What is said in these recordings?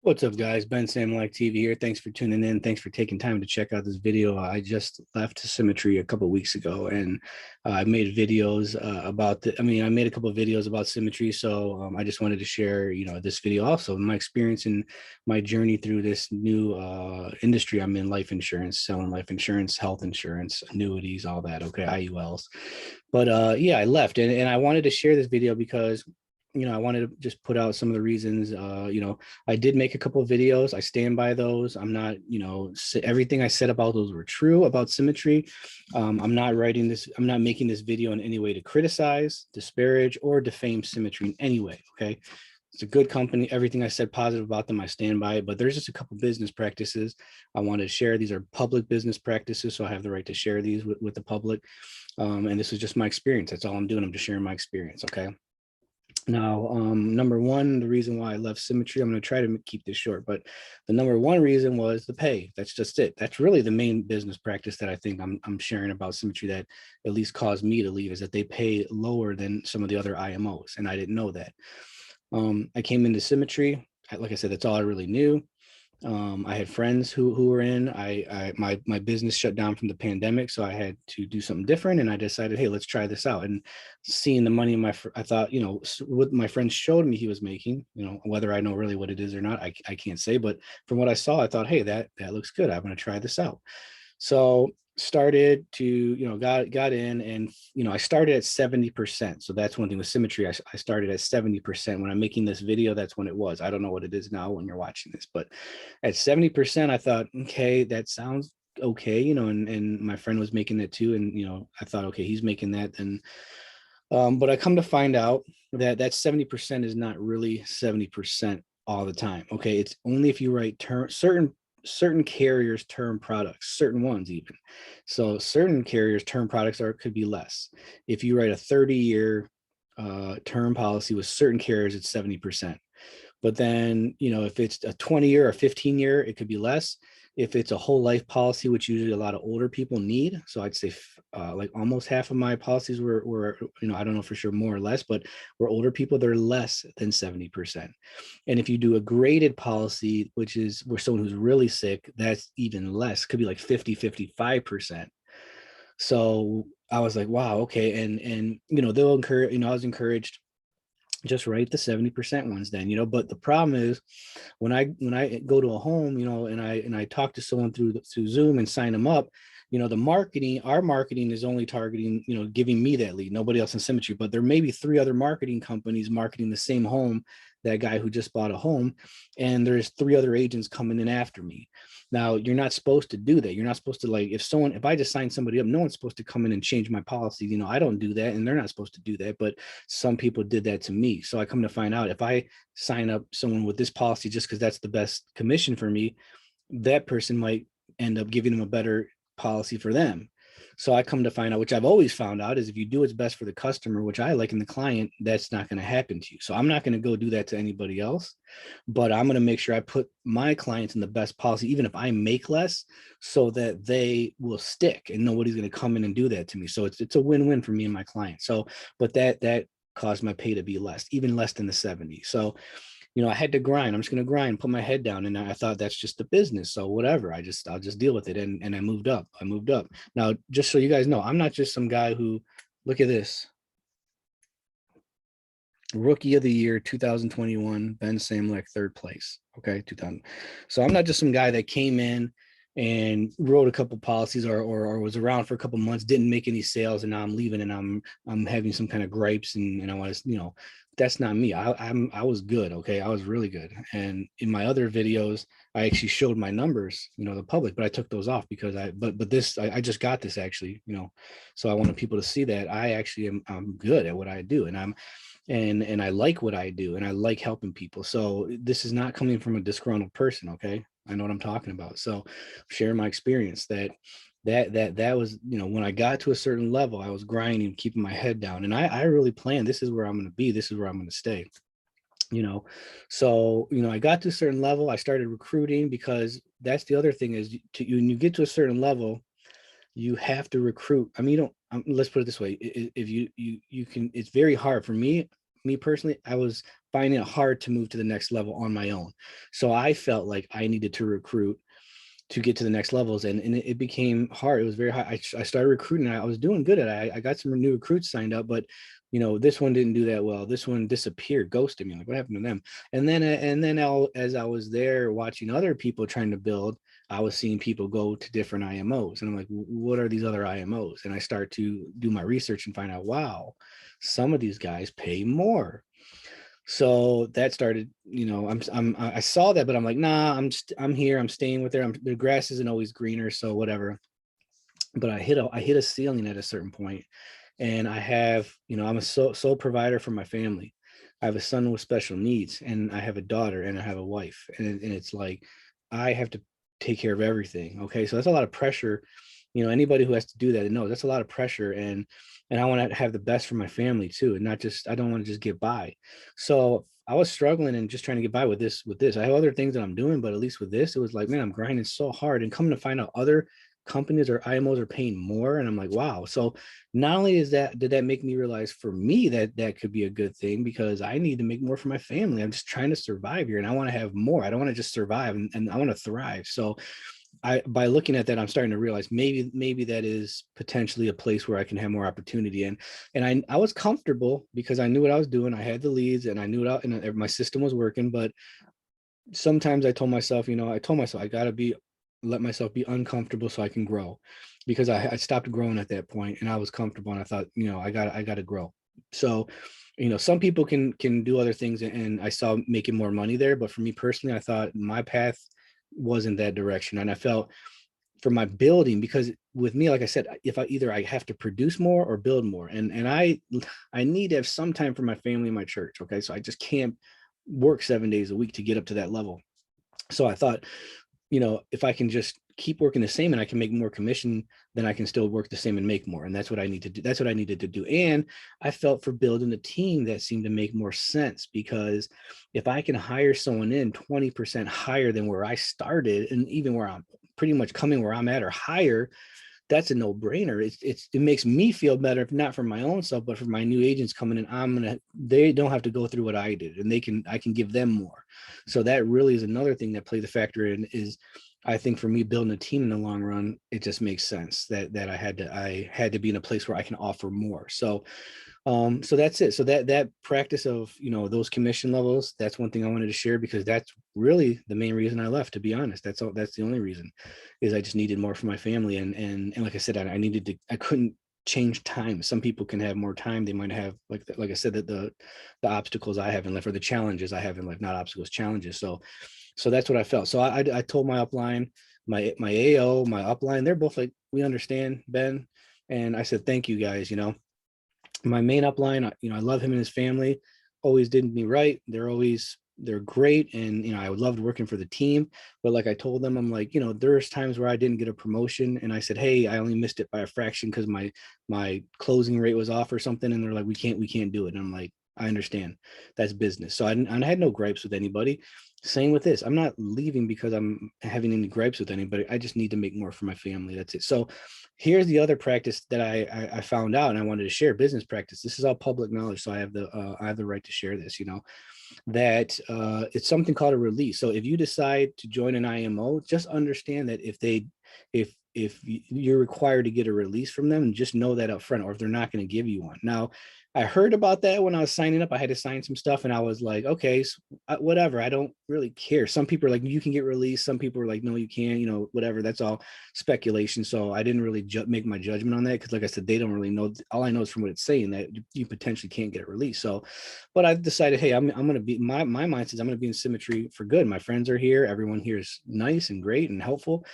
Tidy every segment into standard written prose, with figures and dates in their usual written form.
What's up, guys? Ben Sam Like TV here. Thanks for tuning in. Thanks for taking time to check out this video. I just left Symmetry a couple of weeks ago, and I made videos about I made a couple of videos about Symmetry, so I just wanted to share, this video also, my experience and my journey through this new industry I'm in, life insurance, selling life insurance, health insurance, annuities, all that. Okay, IULs. But yeah, I left, and I wanted to share this video because I wanted to just put out some of the reasons. I did make a couple of videos. I stand by those. I'm not, everything I said about those were true about Symmetry. I'm not writing this. I'm not making this video in any way to criticize, disparage, or defame Symmetry in any way. Okay. It's a good company. Everything I said positive about them, I stand by it. But there's just a couple business practices I wanted to share. These are public business practices, so I have the right to share these with the public. And this is just my experience. That's all I'm doing. I'm just sharing my experience. Okay. Now, number one, the reason why I left Symmetry, I'm going to try to keep this short, but the number one reason was the pay. That's just it. That's really the main business practice that I think I'm sharing about Symmetry that at least caused me to leave, is that they pay lower than some of the other IMOs, and I didn't know that. I came into Symmetry. Like I said, that's all I really knew. I had friends who were in. My business shut down from the pandemic, so I had to do something different. And I decided, hey, let's try this out. And seeing the money in I thought, what my friend showed me he was making, whether I know really what it is or not, I can't say. But from what I saw, I thought, hey, that looks good. I'm going to try this out. So started to, got in, and, I started at 70%. So that's one thing with Symmetry. I started at 70%. When I'm making this video, that's when it was. I don't know what it is now when you're watching this, but at 70%, I thought, okay, that sounds okay, and my friend was making it too. And, I thought, okay, he's making that. And, but I come to find out that 70% is not really 70% all the time. Okay. It's only if you write certain carriers term products, certain ones even. So certain carriers term products could be less. If you write a 30-year term policy with certain carriers, it's 70%. But then, if it's a 20-year or 15-year, it could be less. If it's a whole life policy, which usually a lot of older people need, so I'd say like almost half of my policies were, I don't know for sure, more or less, but were older people, they're less than 70%. And if you do a graded policy, which is where someone who's really sick, that's even less, could be like 50, 55%. So I was like, wow, okay. And they'll encourage, I was encouraged, just write the 70% ones then, but the problem is when I go to a home, and I talk to someone through Zoom and sign them up, our marketing is only targeting, giving me that lead, nobody else in Symmetry. But there may be 3 other marketing companies marketing the same home, that guy who just bought a home, and there's 3 other agents coming in after me. Now, you're not supposed to do that. You're not supposed to, like, if I just sign somebody up, no one's supposed to come in and change my policy. I don't do that, and they're not supposed to do that, but some people did that to me. So I come to find out, if I sign up someone with this policy just because that's the best commission for me, that person might end up giving them a better policy for them. So I come to find out, which I've always found out, is if you do what's best for the customer, which I like, in the client, that's not going to happen to you. So I'm not going to go do that to anybody else, but I'm going to make sure I put my clients in the best policy, even if I make less, so that they will stick and nobody's going to come in and do that to me. So it's a win-win for me and my client. So, but that caused my pay to be less, even less than the 70. So, I had to grind. I'm just going to grind, put my head down. And I thought, that's just the business. So whatever, I'll just deal with it. And I moved up. Now, just so you guys know, I'm not just some guy who, look at this. Rookie of the year, 2021, Ben Samlek, 3rd place. Okay. 2000. So I'm not just some guy that came in and wrote a couple policies or was around for a couple months, didn't make any sales, and now I'm leaving and I'm having some kind of gripes and I want to, that's not me. I was good. Okay. I was really good. And in my other videos, I actually showed my numbers, the public, but I took those off because I just got this actually, so I wanted people to see that I'm good at what I do. And I like what I do, and I like helping people. So this is not coming from a disgruntled person. Okay. I know what I'm talking about. So share my experience that was, when I got to a certain level, I was grinding, keeping my head down. And I really planned, this is where I'm going to be. This is where I'm going to stay. So, I got to a certain level. I started recruiting, because that's the other thing is when you get to a certain level, you have to recruit. I mean, let's put it this way. If you can, it's very hard for me. me personally, I was finding it hard to move to the next level on my own. So I felt like I needed to recruit to get to the next levels, and it became hard. It was very hard. I started recruiting. I was doing good at it. I got some new recruits signed up, but this one didn't do that well. This one disappeared, ghosted me. Like, what happened to them? And then as I was there watching other people trying to build, I was seeing people go to different IMOs, and I'm like, what are these other IMOs? And I start to do my research and find out, wow, some of these guys pay more. So that started, I saw that, but I'm like, nah, I'm here, I'm staying with her. The grass isn't always greener, so whatever. But I hit a ceiling at a certain point, and I'm a sole provider for my family. I have a son with special needs, and I have a daughter, and I have a wife, and it's like I have to take care of everything. Okay, so that's a lot of pressure. Anybody who has to do that knows that's a lot of pressure, and I want to have the best for my family too, and not just I don't want to just get by. So I was struggling and just trying to get by with this. I have other things that I'm doing, but at least with this, it was like, man, I'm grinding so hard, and coming to find out other companies or IMOs are paying more. And I'm like, wow. So not only did that make me realize for me that could be a good thing, because I need to make more for my family. I'm just trying to survive here, and I want to have more. I don't want to just survive, and I want to thrive. So by looking at that, I'm starting to realize maybe that is potentially a place where I can have more opportunity. And I was comfortable because I knew what I was doing. I had the leads, and I knew it, and my system was working. But sometimes I told myself I gotta let myself be uncomfortable so I can grow, because I stopped growing at that point, and I was comfortable, and I thought, I gotta grow. So, some people can do other things, and I saw making more money there. But for me personally, I thought my path wasn't that direction. And I felt for my building, because with me, like I said, if I have to produce more or build more, and I need to have some time for my family and my church. Okay. So I just can't work 7 days a week to get up to that level. So I thought, if I can just keep working the same and I can make more commission, then I can still work the same and make more. And that's what I need to do. That's what I needed to do. And I felt for building a team that seemed to make more sense, because if I can hire someone in 20% higher than where I started, and even where I'm pretty much coming where I'm at or higher, that's a no-brainer. It makes me feel better, if not for my own self, but for my new agents coming in. They don't have to go through what I did, and I can give them more. So that really is another thing that plays a factor in. Is I think for me, building a team in the long run, it just makes sense that I had to be in a place where I can offer more. So that's it. So that practice of, those commission levels, that's one thing I wanted to share, because that's really the main reason I left, to be honest. That's the only reason, is I just needed more for my family. And like I said, I couldn't change time. Some people can have more time. They might have, like I said, that the obstacles I have in life, or the challenges I have in life, not obstacles, challenges. So that's what I felt. So I told my upline, my AO, my upline, they're both like, we understand, Ben. And I said, thank you guys. My main upline, I love him and his family, always did me right. They're great. And, I loved working for the team. But like I told them, I'm like, there's times where I didn't get a promotion, and I said, hey, I only missed it by a fraction because my closing rate was off or something. And they're like, we can't do it. And I'm like, I understand, that's business. So I had no gripes with anybody. Same with this. I'm not leaving because I'm having any gripes with anybody. I just need to make more for my family. That's it. So here's the other practice that I found out, and I wanted to share. Business practice. This is all public knowledge, so I have the right to share this. That it's something called a release. So if you decide to join an IMO, just understand that if you're required to get a release from them, just know that up front, or if they're not going to give you one. Now, I heard about that when I was signing up. I had to sign some stuff, and I was like, okay, so whatever. I don't really care. Some people are like, you can get released. Some people are like, no, you can't. Whatever. That's all speculation. So I didn't really make my judgment on that, because, like I said, they don't really know. All I know is from what it's saying that you potentially can't get a release. So, but I decided, hey, I'm going to be, my mind says I'm going to be in Symmetry for good. My friends are here. Everyone here is nice and great and helpful.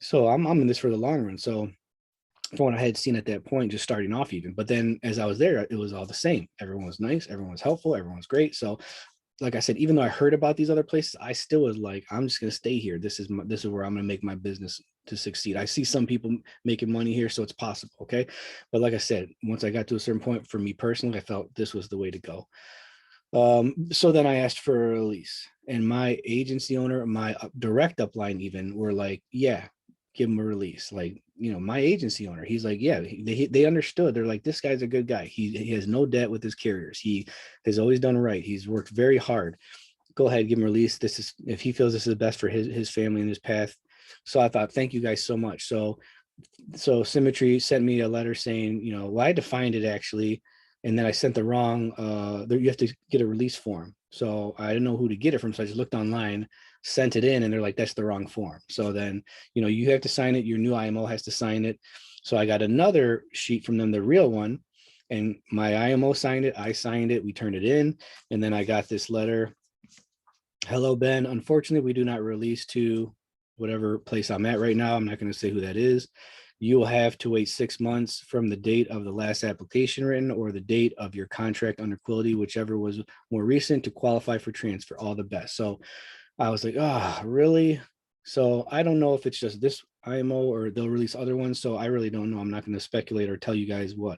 So I'm in this for the long run. So from what I had seen at that point, just starting off even, but then as I was there, it was all the same. Everyone was nice. Everyone was helpful. Everyone was great. So like I said, even though I heard about these other places, I still was like, I'm just going to stay here. This is where I'm going to make my business to succeed. I see some people making money here, so it's possible. Okay. But like I said, once I got to a certain point, for me personally, I felt this was the way to go. So then I asked for a release, and my agency owner, my direct upline even, were like, yeah, give him a release. Like, my agency owner. He's like, yeah, they understood. They're like, this guy's a good guy. He has no debt with his carriers. He has always done right. He's worked very hard. Go ahead, give him release. This is, if he feels this is best for his family and his path. So I thought, thank you guys so much. So Symmetry sent me a letter saying, well, I had to find it actually. And then I sent the wrong, you have to get a release form. So I didn't know who to get it from. So I just looked online, sent it in, and they're like, that's the wrong form. So then, you have to sign it. Your new IMO has to sign it. So I got another sheet from them, the real one. And my IMO signed it. I signed it. We turned it in. And then I got this letter. Hello, Ben. Unfortunately, we do not release to whatever place I'm at right now. I'm not going to say who that is. You will have to wait 6 months from the date of the last application written or the date of your contract under Quility, whichever was more recent, to qualify for transfer. All the best. So I was like, oh, really? So I don't know if it's just this IMO or they'll release other ones. So I really don't know. I'm not going to speculate or tell you guys what.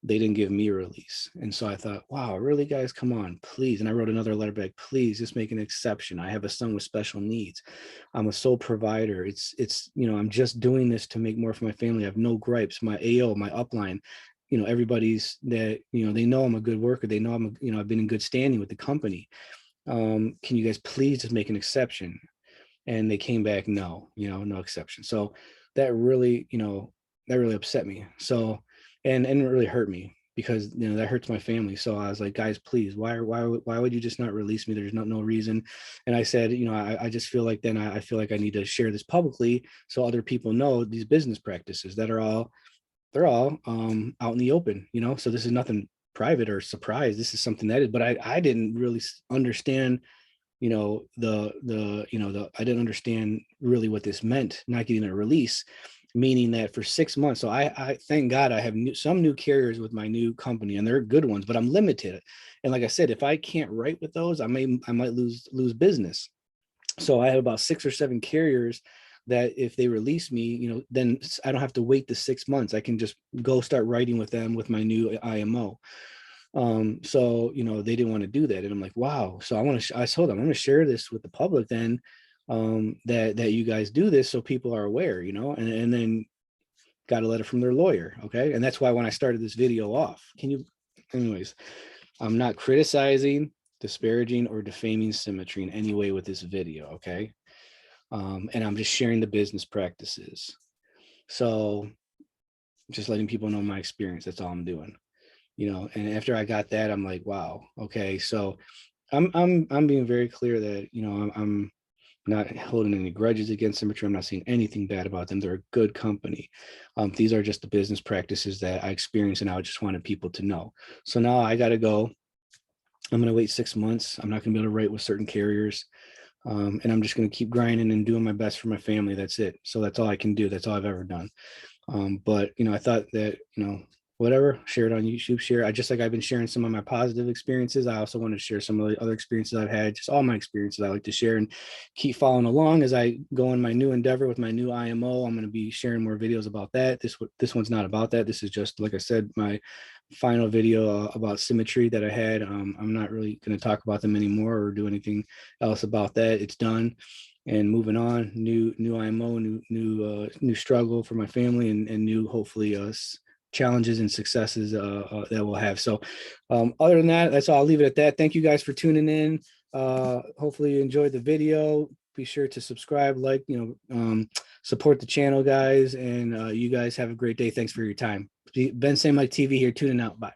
They didn't give me a release. And so I thought, wow, really, guys, come on, please. And I wrote another letter back, please just make an exception. I have a son with special needs. I'm a sole provider. It's, I'm just doing this to make more for my family. I have no gripes. My AO, my upline, everybody's that, they know I'm a good worker. They know I've been in good standing with the company. Can you guys please just make an exception? And they came back, no, no exception. So that really, that really upset me. So, and it really hurt me because, that hurts my family. So I was like, guys, please, why would you just not release me? There's no reason. And I said, I just feel like then I feel like I need to share this publicly so other people know these business practices that are all, they're all out in the open, so this is nothing private or surprise. This is something that is, but I didn't really understand, I didn't understand really what this meant, not getting a release, meaning that for 6 months. So I thank God I have some new carriers with my new company, and they're good ones, but I'm limited. And like I said, if I can't write with those, I might lose business. So I have about 6 or 7 carriers that if they release me, then I don't have to wait the 6 months. I can just go start writing with them with my new IMO. So they didn't want to do that, and I'm like, wow. So I told them I'm going to share this with the public then, that you guys do this so people are aware, and then got a letter from their lawyer. Okay, and that's why when I started this video off, anyways, I'm not criticizing, disparaging, or defaming Symmetry in any way with this video. Okay, and I'm just sharing the business practices. So just letting people know my experience. That's all I'm doing. And after I got that, I'm like, wow, okay. So I'm being very clear that, I'm not holding any grudges against Symmetry. I'm not saying anything bad about them. They're a good company. These are just the business practices that I experienced, and I just wanted people to know. So now I got to go. I'm going to wait 6 months. I'm not going to be able to write with certain carriers. And I'm just going to keep grinding and doing my best for my family. That's it. So that's all I can do. That's all I've ever done. But I thought that, whatever, share it on YouTube, I've been sharing some of my positive experiences. I also want to share some of the other experiences I've had, just all my experiences I like to share, and keep following along as I go in my new endeavor with my new IMO. I'm going to be sharing more videos about that. This one's not about that. This is just, like I said, my final video about Symmetry that I had. I'm not really going to talk about them anymore or do anything else about that. It's done. And moving on, new IMO, new struggle for my family, and new, hopefully, challenges and successes that we'll have. So other than that, that's all. I'll leave it at that. Thank you guys for tuning in. Hopefully you enjoyed the video. Be sure to subscribe, like, support the channel, guys. And you guys have a great day. Thanks for your time. Ben Same Like TV here, tuning out. Bye.